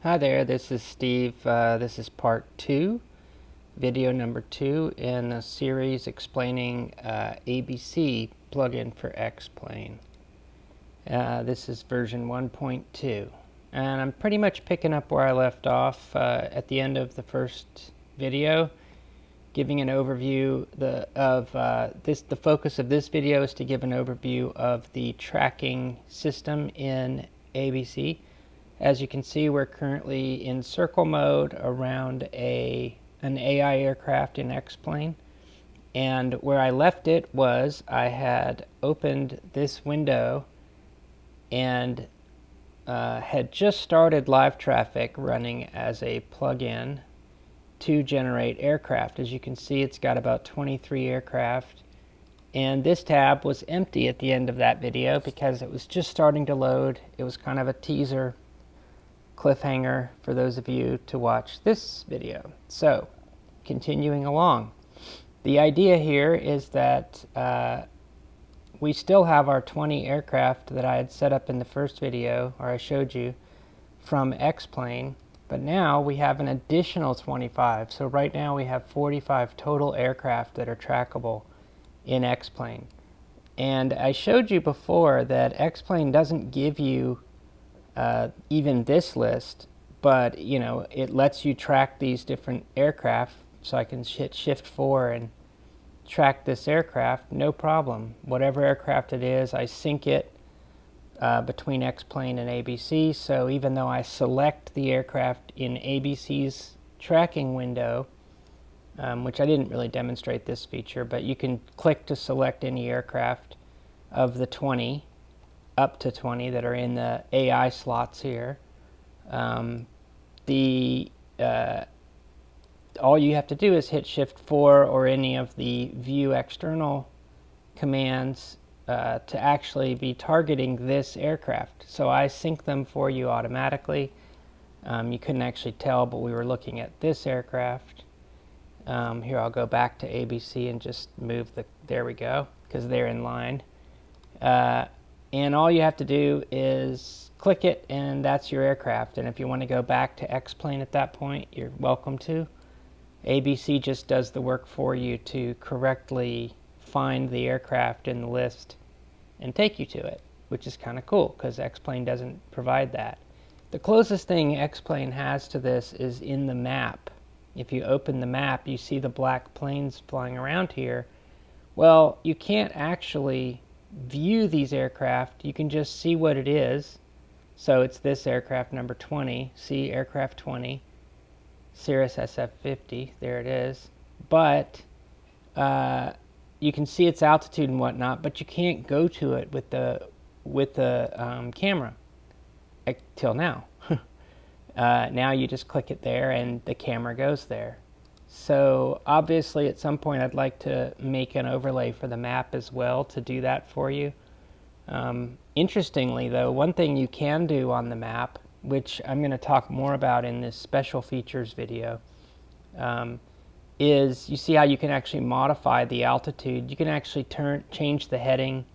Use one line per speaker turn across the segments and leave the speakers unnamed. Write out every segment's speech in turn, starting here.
Hi there, this is Steve. This is part 2, video number 2 in a series explaining ABC plugin for X-Plane. This is version 1.2, and I'm pretty much picking up where I left off at the end of the first video, giving an overview of the focus of this video is to give an overview of the tracking system in ABC. As you can see, we're currently in circle mode around an AI aircraft in X-Plane. And where I left it was I had opened this window and had just started LiveTraffic running as a plugin to generate aircraft. As you can see, it's got about 23 aircraft. And this tab was empty at the end of that video because it was just starting to load. It was kind of a teaser cliffhanger for those of you to watch this video. So, continuing along. The idea here is that we still have our 20 aircraft that I had set up in the first video, or I showed you, from X-Plane, but now we have an additional 25. So right now we have 45 total aircraft that are trackable in X-Plane. And I showed you before that X-Plane doesn't give you even this list, but it lets you track these different aircraft. So I can hit Shift 4 and track this aircraft, no problem. Whatever aircraft it is, I sync it between X-Plane and ABC. So even though I select the aircraft in ABC's tracking window, which I didn't really demonstrate this feature, but you can click to select any aircraft of the 20 up to 20 that are in the AI slots here. All you have to do is hit Shift 4 or any of the View External commands to actually be targeting this aircraft. So I sync them for you automatically. You couldn't actually tell, but we were looking at this aircraft. Here, I'll go back to ABC and just move there we go, because they're in line. And all you have to do is click it, and that's your aircraft. And if you want to go back to X-Plane at that point, you're welcome to. ABC just does the work for you to correctly find the aircraft in the list and take you to it, which is kind of cool because X-Plane doesn't provide that. The closest thing X-Plane has to this is in the map. If you open the map, you see the black planes flying around here. Well, you can't actually view these aircraft. You can just see what it is. So it's this aircraft number 20. See aircraft 20, Cirrus SF-50. There it is. But you can see its altitude and whatnot, but you can't go to it with the camera till now. Now you just click it there and the camera goes there. So obviously at some point I'd like to make an overlay for the map as well to do that for you. Interestingly though, one thing you can do on the map, which I'm going to talk more about in this special features video, is you see how you can actually modify the altitude. You can actually change the heading.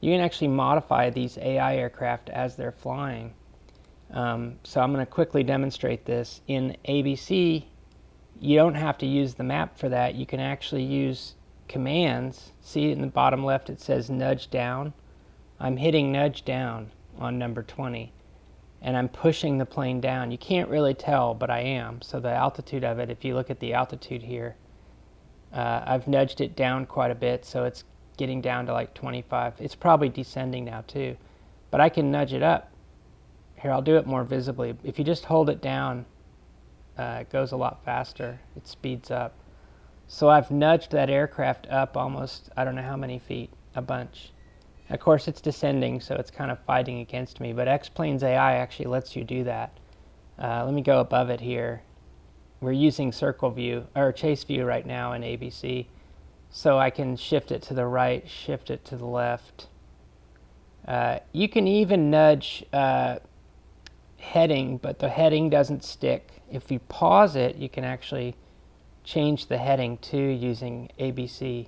You can actually modify these AI aircraft as they're flying. So I'm going to quickly demonstrate this. In ABC, you don't have to use the map for that. You can actually use commands. See in the bottom left it says nudge down. I'm hitting nudge down on number 20 and I'm pushing the plane down. You can't really tell, but I am. So the altitude of it, if you look at the altitude here, I've nudged it down quite a bit, so it's getting down to like 25. It's probably descending now too, but I can nudge it up. Here, I'll do it more visibly. If you just hold it down, it goes a lot faster. It speeds up. So I've nudged that aircraft up almost, I don't know how many feet, a bunch. Of course it's descending, so it's kind of fighting against me, but X-Plane's AI actually lets you do that. Let me go above it here. We're using circle view, or chase view right now in ABC. So I can shift it to the right, shift it to the left. You can even nudge heading, but the heading doesn't stick. If you pause it, you can actually change the heading too using ABC.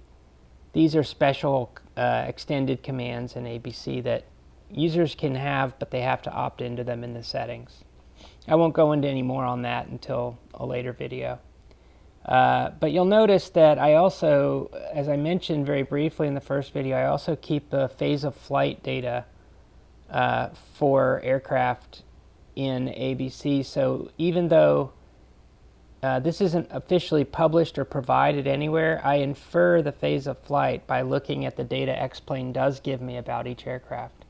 These are special extended commands in ABC that users can have, but they have to opt into them in the settings. I won't go into any more on that until a later video. But you'll notice that I also, as I mentioned very briefly in the first video, I also keep the phase of flight data for aircraft in ABC. So even though this isn't officially published or provided anywhere, I infer the phase of flight by looking at the data X-Plane does give me about each aircraft.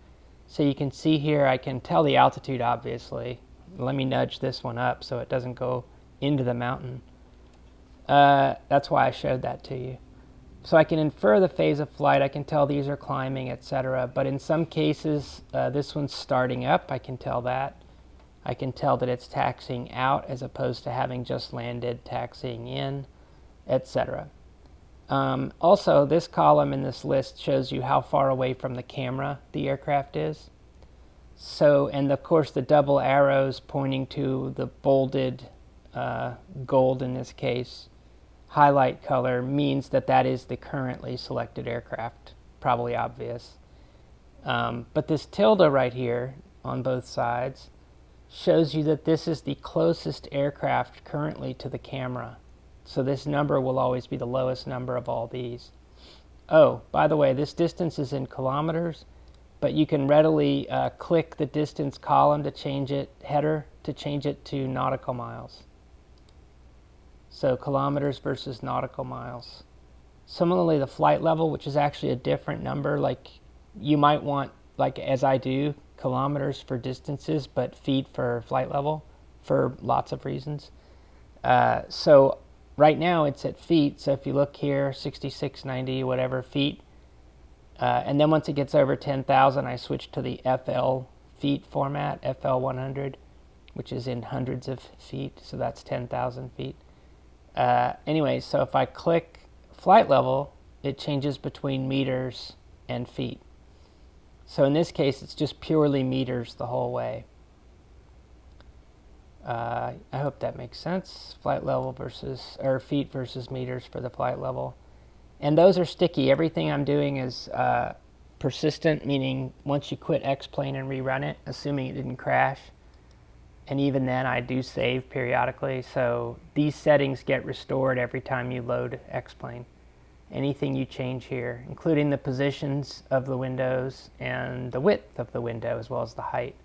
So you can see here, I can tell the altitude, obviously. Let me nudge this one up so it doesn't go into the mountain. That's why I showed that to you. So I can infer the phase of flight, I can tell these are climbing, etc. But in some cases, this one's starting up, I can tell that. I can tell that it's taxiing out as opposed to having just landed, taxiing in, etc. Also, this column in this list shows you how far away from the camera the aircraft is. So, and of course the double arrows pointing to the bolded gold in this case, highlight color, means that that is the currently selected aircraft. Probably obvious. But this tilde right here on both sides shows you that this is the closest aircraft currently to the camera. So this number will always be the lowest number of all these. Oh, by the way, this distance is in kilometers, but you can readily click the distance column to change it, header, to change it to nautical miles. So kilometers versus nautical miles. Similarly, the flight level, which is actually a different number, like you might want, like as I do, kilometers for distances, but feet for flight level for lots of reasons. So right now it's at feet, so if you look here, 6690, whatever feet, and then once it gets over 10,000, I switch to the FL feet format, FL 100, which is in hundreds of feet, so that's 10,000 feet. Anyway, so if I click flight level, it changes between meters and feet. So in this case, it's just purely meters the whole way. I hope that makes sense. Flight level versus, or feet versus meters for the flight level. And those are sticky. Everything I'm doing is persistent, meaning once you quit X-Plane and rerun it, assuming it didn't crash. And even then, I do save periodically. So these settings get restored every time you load X-Plane. Anything you change here, including the positions of the windows and the width of the window as well as the height.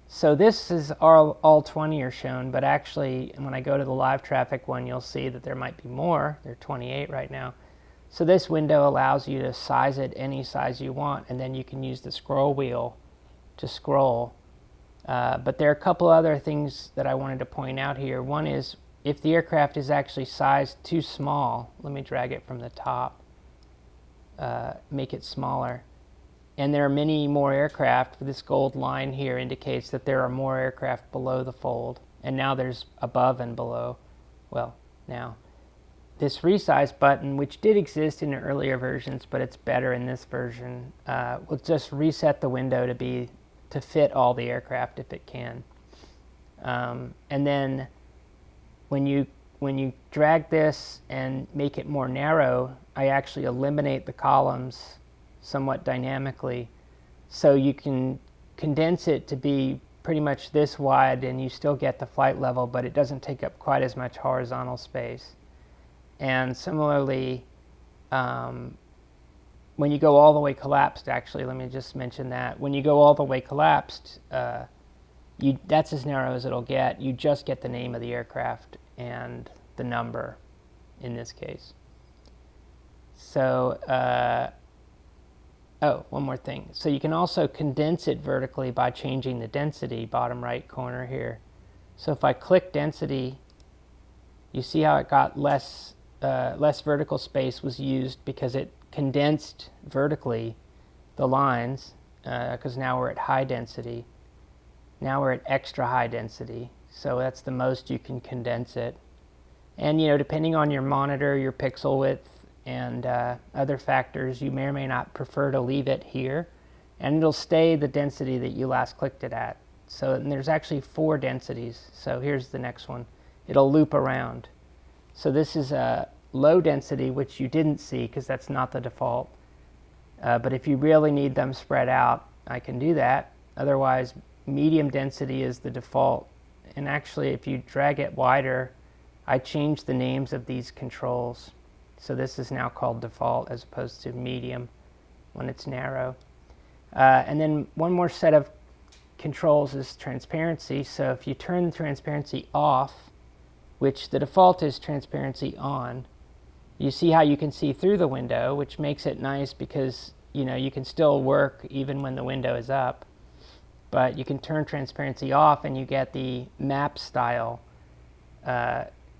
So this is all 20 are shown, but actually when I go to the LiveTraffic one, you'll see that there might be more. There are 28 right now. So this window allows you to size it any size you want, and then you can use the scroll wheel to scroll. But there are a couple other things that I wanted to point out here. One is if the aircraft is actually sized too small, let me drag it from the top, make it smaller. And there are many more aircraft. This gold line here indicates that there are more aircraft below the fold. And now there's above and below. Well, now. This resize button, which did exist in the earlier versions, but it's better in this version, will just reset the window to fit all the aircraft if it can. And then when you drag this and make it more narrow, I actually eliminate the columns somewhat dynamically. So you can condense it to be pretty much this wide and you still get the flight level, but it doesn't take up quite as much horizontal space. And similarly, when you go all the way collapsed, actually, let me just mention that. When you go all the way collapsed, that's as narrow as it'll get. You just get the name of the aircraft and the number in this case. So, oh, one more thing. So you can also condense it vertically by changing the density, bottom right corner here. So if I click density, you see how it got less vertical space was used because it condensed vertically the lines, because now we're at high density. Now we're at extra high density, so that's the most you can condense it. And depending on your monitor, your pixel width, and other factors, you may or may not prefer to leave it here, and it'll stay the density that you last clicked it at. So there's actually 4 densities. So here's the next one. It'll loop around. So this is a low density, which you didn't see because that's not the default. But if you really need them spread out, I can do that. Otherwise, medium density is the default, and actually if you drag it wider, I changed the names of these controls. So this is now called default as opposed to medium when it's narrow. And then one more set of controls is transparency. So if you turn the transparency off, which the default is transparency on, you see how you can see through the window, which makes it nice because you can still work even when the window is up. But you can turn transparency off and you get the map style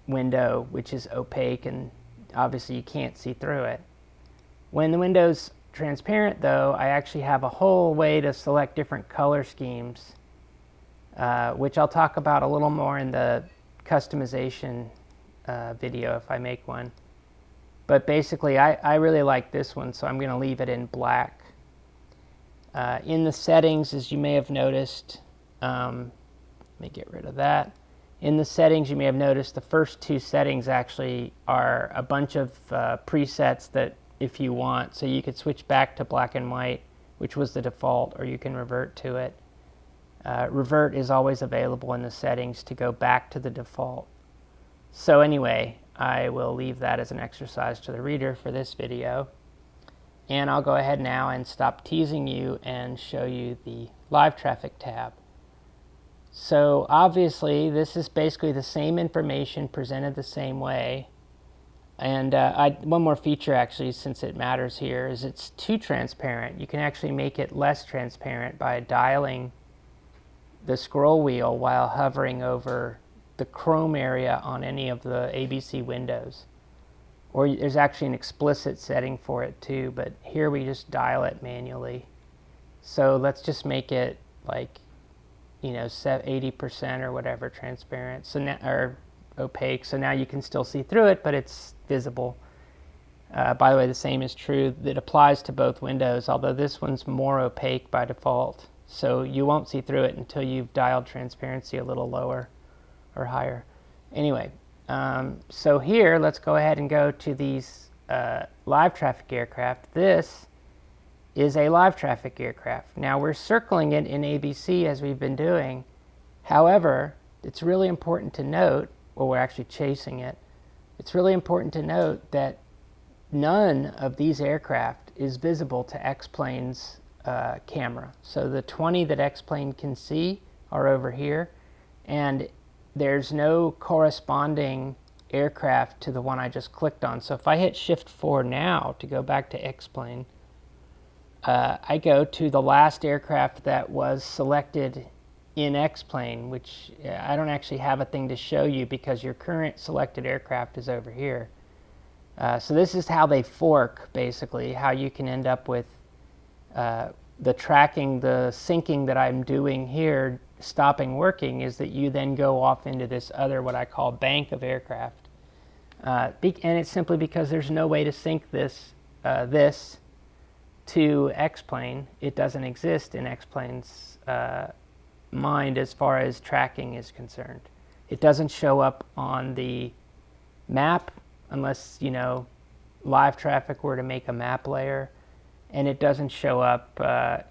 window, which is opaque, and obviously you can't see through it. When the window's transparent though, I actually have a whole way to select different color schemes, which I'll talk about a little more in the customization video if I make one. But basically I really like this one, so I'm going to leave it in black. In the settings, as you may have noticed, let me get rid of that. In the settings, you may have noticed the first two settings actually are a bunch of presets that if you want, so you could switch back to black and white, which was the default, or you can revert to it. Revert is always available in the settings to go back to the default. So anyway, I will leave that as an exercise to the reader for this video. And I'll go ahead now and stop teasing you and show you the LiveTraffic tab. So obviously this is basically the same information presented the same way. And one more feature actually, since it matters here, is it's too transparent. You can actually make it less transparent by dialing the scroll wheel while hovering over the Chrome area on any of the ABC windows. Or there's actually an explicit setting for it too, but here we just dial it manually. So let's just make it like 80% or whatever transparent, so now, or opaque, so now you can still see through it, but it's visible. By the way, the same is true, that applies to both windows, although this one's more opaque by default, so you won't see through it until you've dialed transparency a little lower or higher. Anyway, so here let's go ahead and go to these LiveTraffic aircraft. This is a LiveTraffic aircraft. Now we're circling it in ABC as we've been doing. However, it's really important to note, well, we're actually chasing it. It's really important to note that none of these aircraft is visible to X-Plane's camera. So the 20 that X-Plane can see are over here, and there's no corresponding aircraft to the one I just clicked on. So if I hit Shift 4 now to go back to X-Plane, I go to the last aircraft that was selected in X-Plane, which I don't actually have a thing to show you because your current selected aircraft is over here. So this is how they fork, basically, how you can end up with the tracking, the syncing that I'm doing here stopping working, is that you then go off into this other, what I call bank of aircraft. And it's simply because there's no way to sync this to X-Plane. It doesn't exist in X-Plane's mind as far as tracking is concerned. It doesn't show up on the map unless LiveTraffic were to make a map layer, and it doesn't show up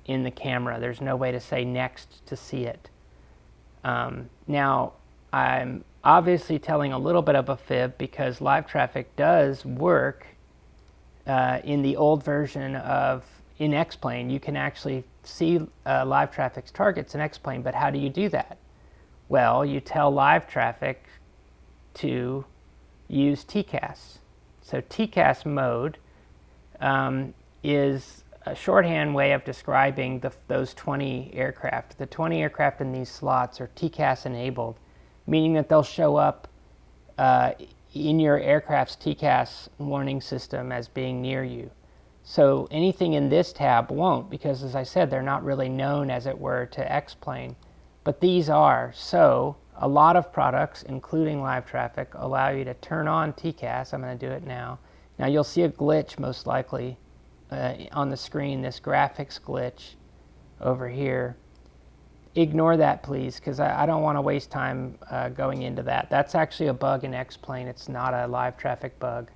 in the camera. There's no way to say next to see it. Now I'm obviously telling a little bit of a fib because LiveTraffic does work in the old version of in X-Plane. You can actually see LiveTraffic's targets in X-Plane, but how do you do that? Well, you tell LiveTraffic to use TCAS. So TCAS mode is a shorthand way of describing those 20 aircraft. The 20 aircraft in these slots are TCAS enabled, meaning that they'll show up in your aircraft's TCAS warning system as being near you. So anything in this tab won't, because as I said, they're not really known, as it were, to X-Plane. But these are. So a lot of products, including LiveTraffic, allow you to turn on TCAS. I'm going to do it now. Now you'll see a glitch most likely on the screen, this graphics glitch over here. Ignore that, please, because I don't want to waste time going into that. That's actually a bug in X-Plane. It's not a LiveTraffic bug,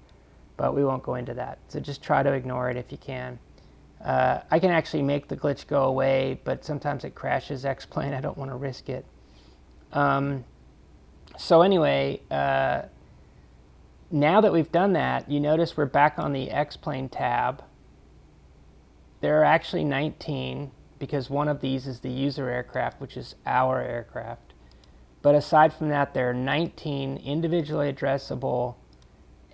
but we won't go into that. So just try to ignore it if you can. I can actually make the glitch go away, but sometimes it crashes X-Plane. I don't want to risk it. So anyway, now that we've done that, you notice we're back on the X-Plane tab. There are actually 19 because one of these is the user aircraft, which is our aircraft. But aside from that, there are 19 individually addressable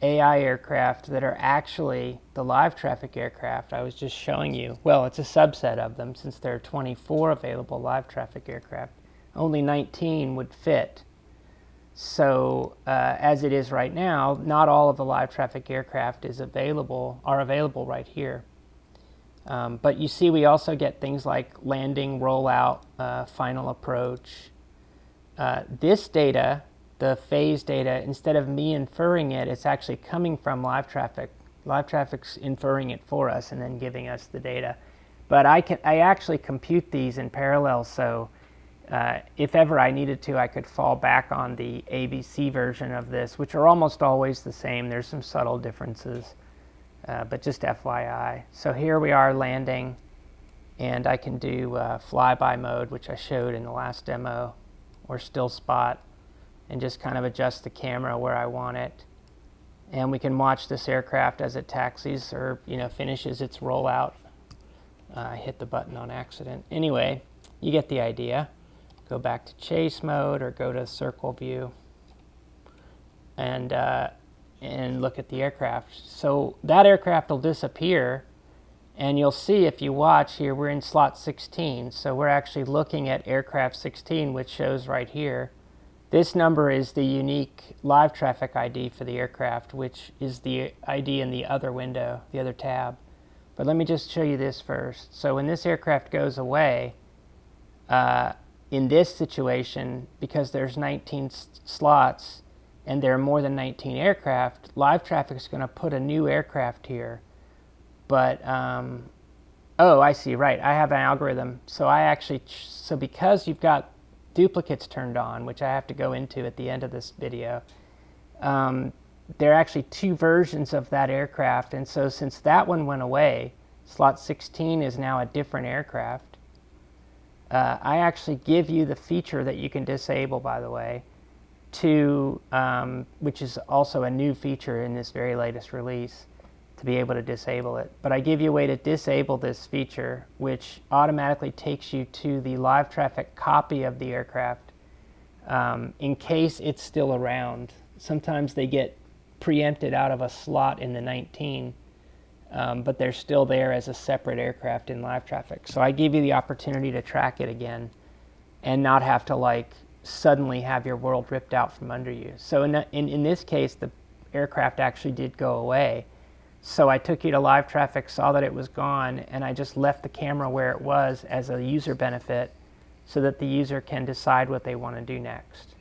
AI aircraft that are actually the LiveTraffic aircraft I was just showing you. Well, it's a subset of them since there are 24 available LiveTraffic aircraft. Only 19 would fit. So as it is right now, not all of the LiveTraffic aircraft are available right here. But you see we also get things like landing, rollout, final approach. This data, the phase data, instead of me inferring it, it's actually coming from LiveTraffic. LiveTraffic's inferring it for us and then giving us the data. But I actually compute these in parallel, so if ever I needed to, I could fall back on the ABC version of this, which are almost always the same. There's some subtle differences, but just FYI. So here we are landing, and I can do flyby mode, which I showed in the last demo, or still spot, and just kind of adjust the camera where I want it. And we can watch this aircraft as it taxis or finishes its rollout. I hit the button on accident. Anyway, you get the idea. Go back to chase mode or go to circle view and look at the aircraft. So that aircraft will disappear, and you'll see if you watch here, we're in slot 16. So we're actually looking at aircraft 16, which shows right here. This number is the unique LiveTraffic ID for the aircraft, which is the ID in the other window, the other tab. But let me just show you this first. So when this aircraft goes away, in this situation, because there's 19 slots and there are more than 19 aircraft, LiveTraffic is going to put a new aircraft here. But, oh, I see, right, I have an algorithm. So because you've got duplicates turned on, which I have to go into at the end of this video, there are actually two versions of that aircraft, and so since that one went away, slot 16 is now a different aircraft. I actually give you the feature that you can disable, by the way, which is also a new feature in this very latest release, to be able to disable it. But I give you a way to disable this feature, which automatically takes you to the LiveTraffic copy of the aircraft in case it's still around. Sometimes they get preempted out of a slot in the 19, but they're still there as a separate aircraft in LiveTraffic. So I give you the opportunity to track it again and not have to suddenly have your world ripped out from under you. So in this case, the aircraft actually did go away. So I took you to LiveTraffic, saw that it was gone, and I just left the camera where it was as a user benefit so that the user can decide what they want to do next.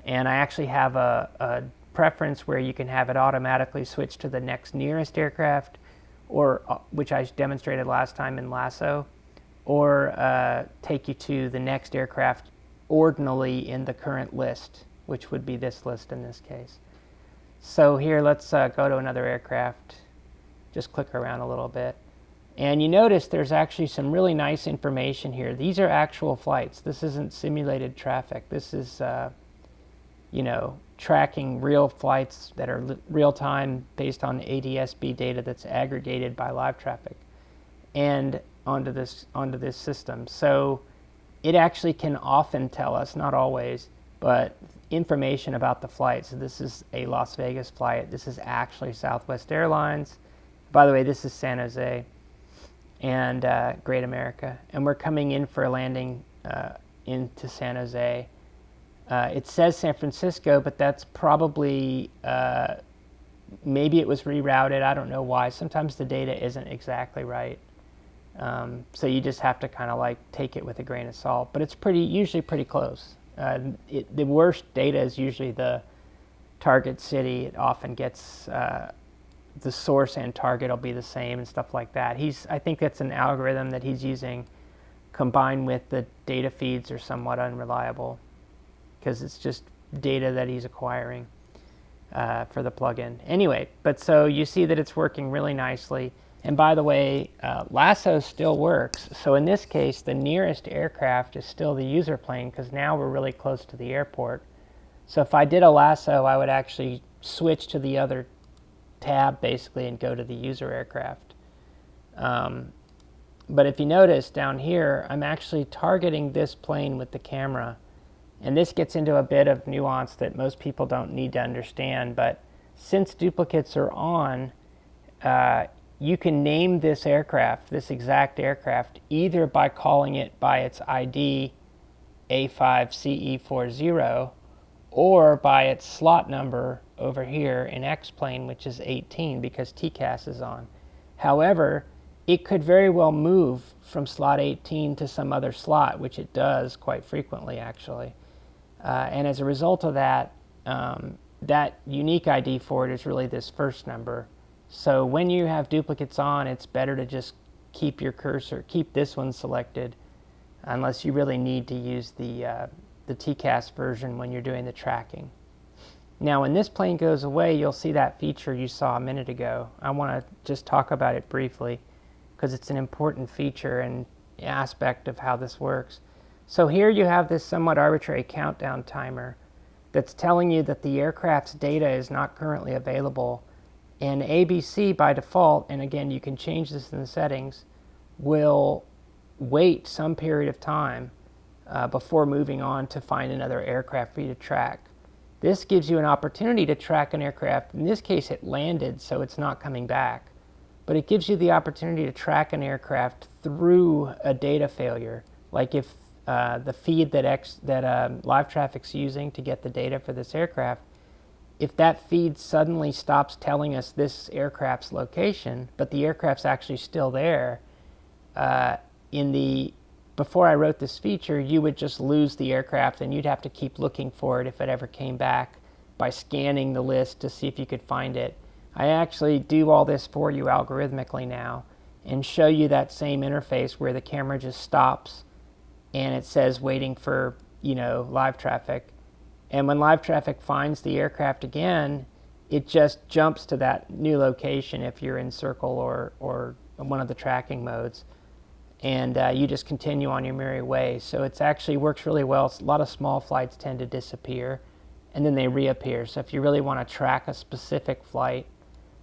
And I actually have a preference where you can have it automatically switch to the next nearest aircraft, or which I demonstrated last time in Lasso, or take you to the next aircraft ordinally in the current list, which would be this list in this case. So here, let's go to another aircraft. Just click around a little bit. And you notice there's actually some really nice information here. These are actual flights. This isn't simulated traffic. This is, tracking real flights that are real time based on ADS-B data that's aggregated by LiveTraffic and onto this system. So it actually can often tell us, not always, but information about the flight. So this is a Las Vegas flight. This is actually Southwest Airlines. By the way, this is San Jose and Great America. And we're coming in for a landing into San Jose. It says San Francisco, but that's probably, maybe it was rerouted. I don't know why. Sometimes the data isn't exactly right. So you just have to kind of take it with a grain of salt. But it's usually pretty close. The worst data is usually the target city. It often gets the source and target will be the same and stuff like that. I think that's an algorithm that he's using combined with the data feeds are somewhat unreliable because it's just data that he's acquiring for the plugin. Anyway, but so you see that it's working really nicely. And by the way, Lasso still works. So in this case, the nearest aircraft is still the user plane because now we're really close to the airport. So if I did a lasso, I would actually switch to the other tab basically and go to the user aircraft. But if you notice down here, I'm actually targeting this plane with the camera. And this gets into a bit of nuance that most people don't need to understand. But since duplicates are on, you can name this aircraft, this exact aircraft, either by calling it by its ID A5CE40 or by its slot number over here in X-plane, which is 18 because TCAS is on. However, it could very well move from slot 18 to some other slot, which it does quite frequently actually. And as a result of that, that unique ID for it is really this first number. So when you have duplicates on, it's better to just keep your cursor, keep this one selected, unless you really need to use the TCAS version when you're doing the tracking. Now when this plane goes away, you'll see that feature you saw a minute ago. I want to just talk about it briefly because it's an important feature and aspect of how this works. So here you have this somewhat arbitrary countdown timer that's telling you that the aircraft's data is not currently available, and ABC by default, and again you can change this in the settings, will wait some period of time before moving on to find another aircraft for you to track. This gives you an opportunity to track an aircraft. In this case it landed, so it's not coming back, but it gives you the opportunity to track an aircraft through a data failure. Like if the feed that LiveTraffic's using to get the data for this aircraft, if that feed suddenly stops telling us this aircraft's location, but the aircraft's actually still there, before I wrote this feature, you would just lose the aircraft and you'd have to keep looking for it if it ever came back by scanning the list to see if you could find it. I actually do all this for you algorithmically now and show you that same interface where the camera just stops and it says waiting for, LiveTraffic. And when LiveTraffic finds the aircraft again, it just jumps to that new location if you're in circle or one of the tracking modes. And you just continue on your merry way. So it actually works really well. A lot of small flights tend to disappear and then they reappear. So if you really want to track a specific flight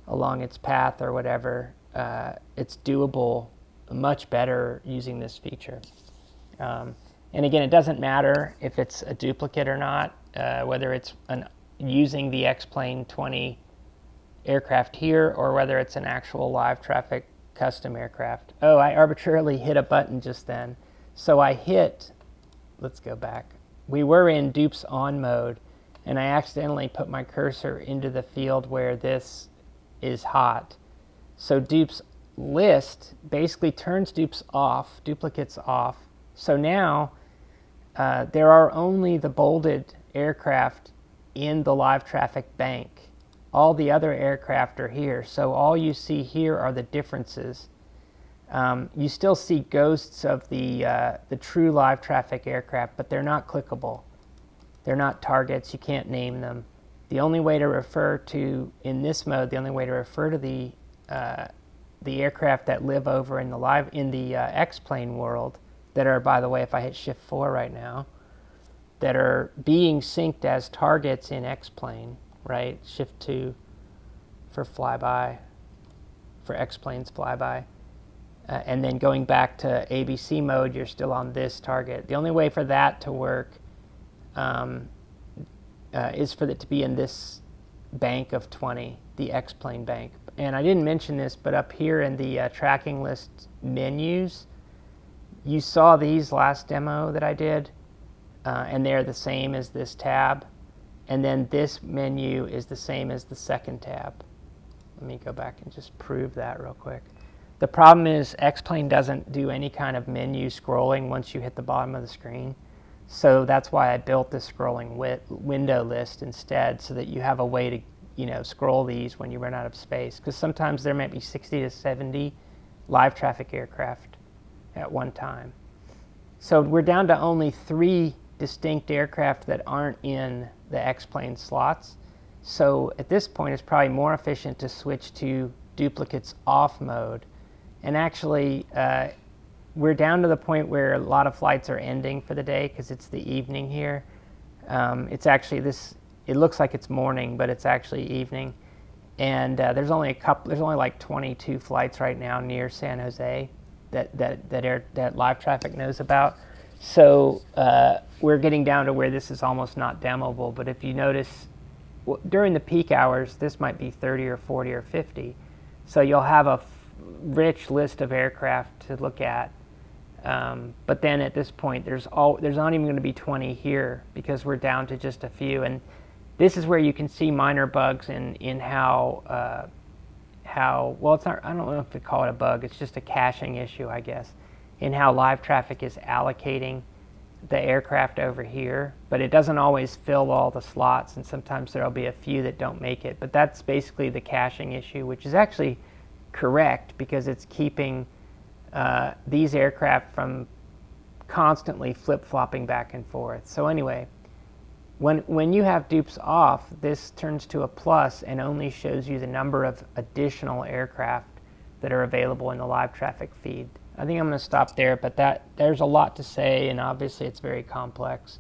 along its path or whatever, it's doable much better using this feature. And again, it doesn't matter if it's a duplicate or not, whether it's using the X-Plane 20 aircraft here or whether it's an actual LiveTraffic custom aircraft. Oh, I arbitrarily hit a button just then. So I hit, let's go back. We were in dupes on mode and I accidentally put my cursor into the field where this is hot. So dupes list basically turns duplicates off. So now there are only the bolded aircraft in the LiveTraffic bank. All the other aircraft are here. So all you see here are the differences. You still see ghosts of the true LiveTraffic aircraft, but they're not clickable. They're not targets. You can't name them. The only way to refer to, in this mode, the only way to refer to the aircraft that live over in the X-Plane world, that are, by the way, if I hit Shift 4 right now, that are being synced as targets in X-Plane, right? Shift 2 for flyby, for X-Plane's flyby. And then going back to ABC mode, you're still on this target. The only way for that to work is for it to be in this bank of 20, the X-Plane bank. And I didn't mention this, but up here in the tracking list menus, you saw these last demo that I did, and they're the same as this tab. And then this menu is the same as the second tab. Let me go back and just prove that real quick. The problem is X-Plane doesn't do any kind of menu scrolling once you hit the bottom of the screen. So that's why I built this scrolling window list instead, so that you have a way to scroll these when you run out of space. Because sometimes there might be 60 to 70 LiveTraffic aircraft at one time. So we're down to only 3 distinct aircraft that aren't in the X-Plane slots. So at this point it's probably more efficient to switch to duplicates off mode. And actually we're down to the point where a lot of flights are ending for the day because it's the evening here. It's actually it looks like it's morning, but it's actually evening. And there's only like 22 flights right now near San Jose that LiveTraffic knows about. So we're getting down to where this is almost not demoable. But if you notice, during the peak hours, this might be 30 or 40 or 50. So you'll have a rich list of aircraft to look at. But then at this point, there's not even going to be 20 here because we're down to just a few. And this is where you can see minor bugs in how well, it's not, I don't know if to call it a bug, it's just a caching issue, I guess, in how LiveTraffic is allocating the aircraft over here, but it doesn't always fill all the slots, and sometimes there'll be a few that don't make it. But that's basically the caching issue, which is actually correct because it's keeping these aircraft from constantly flip-flopping back and forth. So anyway, when you have dupes off, this turns to a plus and only shows you the number of additional aircraft that are available in the LiveTraffic feed. I think I'm going to stop there, but there's a lot to say, and obviously it's very complex.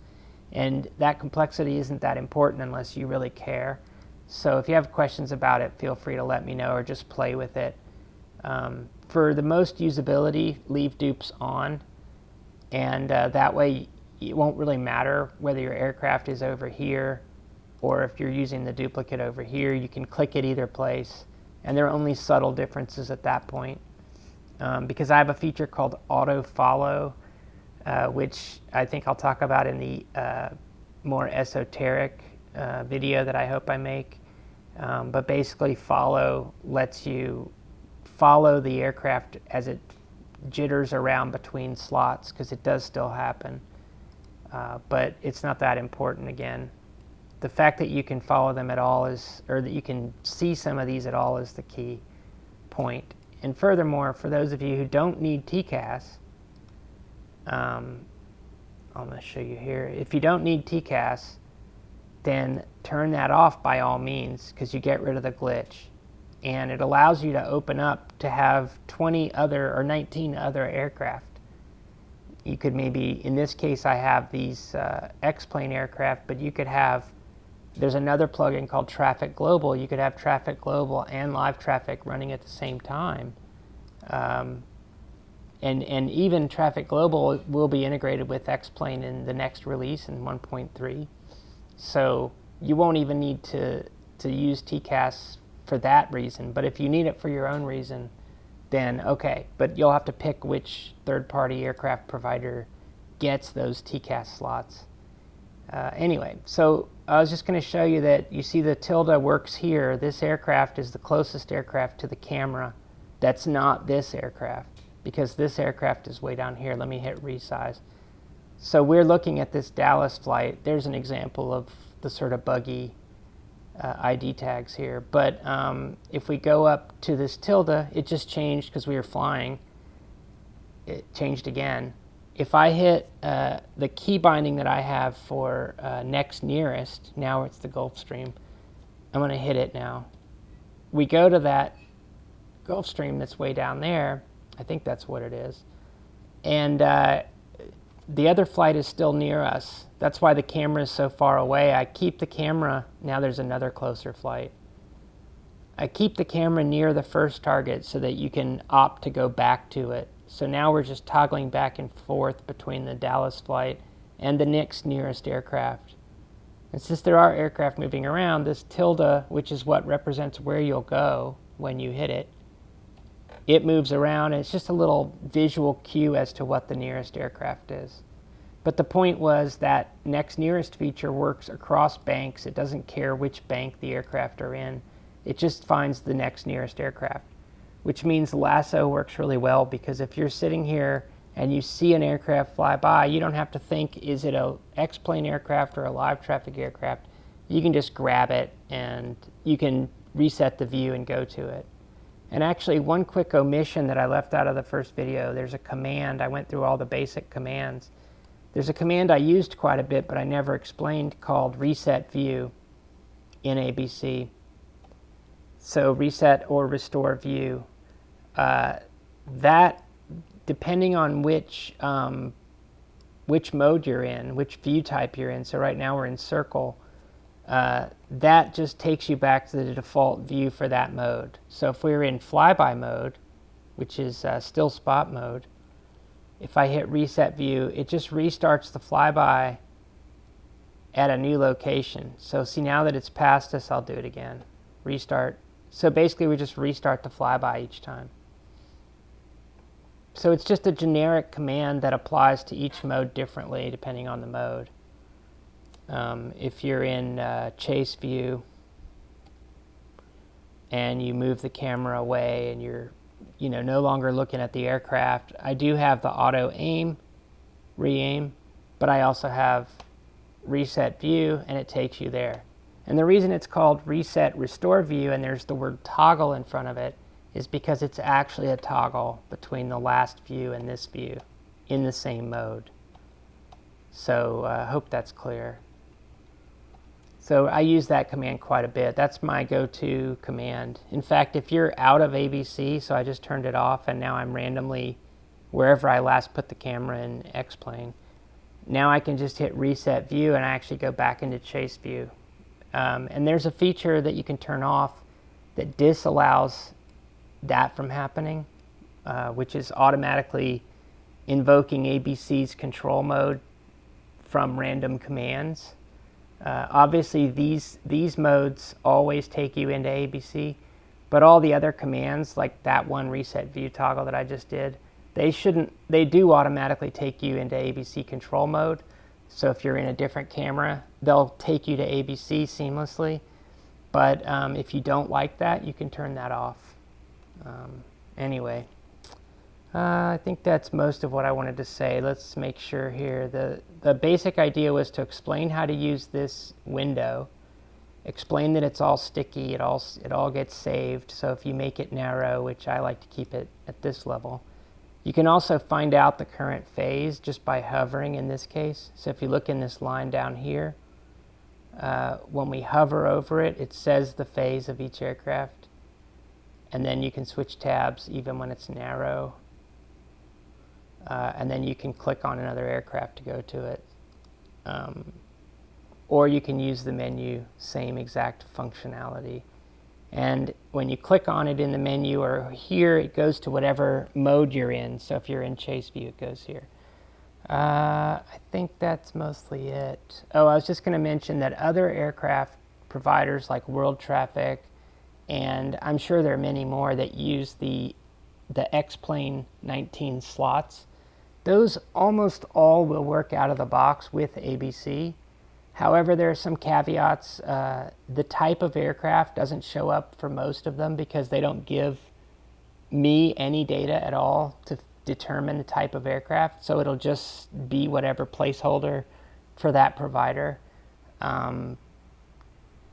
And that complexity isn't that important unless you really care. So if you have questions about it, feel free to let me know or just play with it. For the most usability, leave dupes on, and that way it won't really matter whether your aircraft is over here or if you're using the duplicate over here. You can click it either place, and there are only subtle differences at that point. Because I have a feature called auto follow, which I think I'll talk about in the more esoteric video that I hope I make. But basically follow lets you follow the aircraft as it jitters around between slots, because it does still happen. But it's not that important again. The fact that you can follow them at all or that you can see some of these at all is the key point. And furthermore, for those of you who don't need TCAS, I'm going to show you here. If you don't need TCAS, then turn that off by all means, because you get rid of the glitch. And it allows you to open up to have 20 other or 19 other aircraft. You could maybe, in this case, I have these X-plane aircraft, but you could have, there's another plugin called Traffic Global. You could have Traffic Global and LiveTraffic running at the same time. And even Traffic Global will be integrated with X-plane in the next release in 1.3. So you won't even need to use TCAS for that reason. But if you need it for your own reason, then okay. But you'll have to pick which third-party aircraft provider gets those TCAS slots. Anyway, so I was just going to show you that you see the tilde works here. This aircraft is the closest aircraft to the camera. That's not this aircraft, because this aircraft is way down here. Let me hit resize. So we're looking at this Dallas flight. There's an example of the sort of buggy ID tags here. But if we go up to this tilde, it just changed because we were flying. It changed again. If I hit the key binding that I have for next nearest, now it's the Gulfstream. I'm going to hit it now. We go to that Gulfstream that's way down there. I think that's what it is. And the other flight is still near us. That's why the camera is so far away. I keep the camera. Now there's another closer flight. I keep the camera near the first target so that you can opt to go back to it. So now we're just toggling back and forth between the Dallas flight and the next nearest aircraft. And since there are aircraft moving around, this tilde, which is what represents where you'll go when you hit it, it moves around, and it's just a little visual cue as to what the nearest aircraft is. But the point was that next nearest feature works across banks. It doesn't care which bank the aircraft are in. It just finds the next nearest aircraft, which means lasso works really well, because if you're sitting here and you see an aircraft fly by, you don't have to think, is it a X-plane aircraft or a LiveTraffic aircraft? You can just grab it and you can reset the view and go to it. And actually, one quick omission that I left out of the first video, there's a command. I went through all the basic commands. There's a command I used quite a bit, but I never explained, called reset view in ABC. So reset or restore view. That, depending on which which mode you're in, which view type you're in. So right now we're in circle. That just takes you back to the default view for that mode. So if we're in flyby mode, which is still spot mode, if I hit reset view, it just restarts the flyby at a new location. So see, now that it's past us, I'll do it again. Restart. So basically we just restart the flyby each time. So it's just a generic command that applies to each mode differently depending on the mode. If you're in chase view and you move the camera away and you're no longer looking at the aircraft, I do have the auto aim, re-aim, but I also have reset view, and it takes you there. And the reason it's called reset restore view and there's the word toggle in front of it is because it's actually a toggle between the last view and this view in the same mode. So I hope that's clear. So I use that command quite a bit. That's my go-to command. In fact, if you're out of ABC, so I just turned it off and now I'm randomly wherever I last put the camera in X-plane, now I can just hit reset view and I actually go back into chase view. And there's a feature that you can turn off that disallows that from happening, which is automatically invoking ABC's control mode from random commands. Obviously these modes always take you into ABC, but all the other commands, like that one reset view toggle that I just did, they do automatically take you into ABC control mode. So if you're in a different camera, they'll take you to ABC seamlessly. But if you don't like that, you can turn that off. Anyway, I think that's most of what I wanted to say. Let's make sure here. The basic idea was to explain how to use this window, explain that it's all sticky, it all gets saved. So if you make it narrow, which I like to keep it at this level, you can also find out the current phase just by hovering in this case. So if you look in this line down here, when we hover over it, it says the phase of each aircraft. And then you can switch tabs even when it's narrow. And then you can click on another aircraft to go to it. Or you can use the menu, same exact functionality. And when you click on it in the menu or here, it goes to whatever mode you're in. So if you're in chase view, it goes here. I think that's mostly it. Oh, I was just going to mention that other aircraft providers like LiveTraffic, and I'm sure there are many more that use the X-plane 19 slots. Those almost all will work out of the box with ABC. However, there are some caveats. The type of aircraft doesn't show up for most of them because they don't give me any data at all to determine the type of aircraft. So it'll just be whatever placeholder for that provider.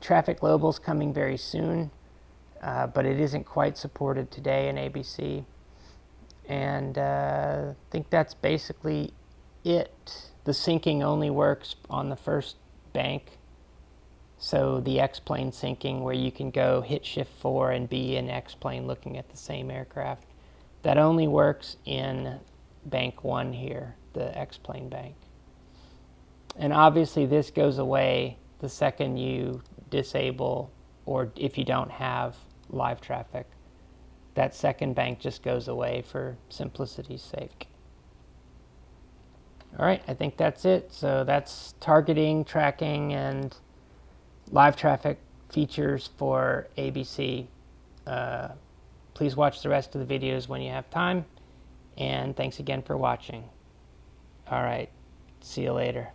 Traffic Global's coming very soon, but it isn't quite supported today in ABC. And I think that's basically it. The syncing only works on the first bank. So the X-plane syncing where you can go hit shift 4 and be in X-plane looking at the same aircraft. That only works in bank 1 here, the X-plane bank. And obviously this goes away the second you disable or if you don't have LiveTraffic. That second bank just goes away for simplicity's sake. All right, I think that's it. So that's targeting, tracking, and LiveTraffic features for ABC. Please watch the rest of the videos when you have time. And thanks again for watching. All right, see you later.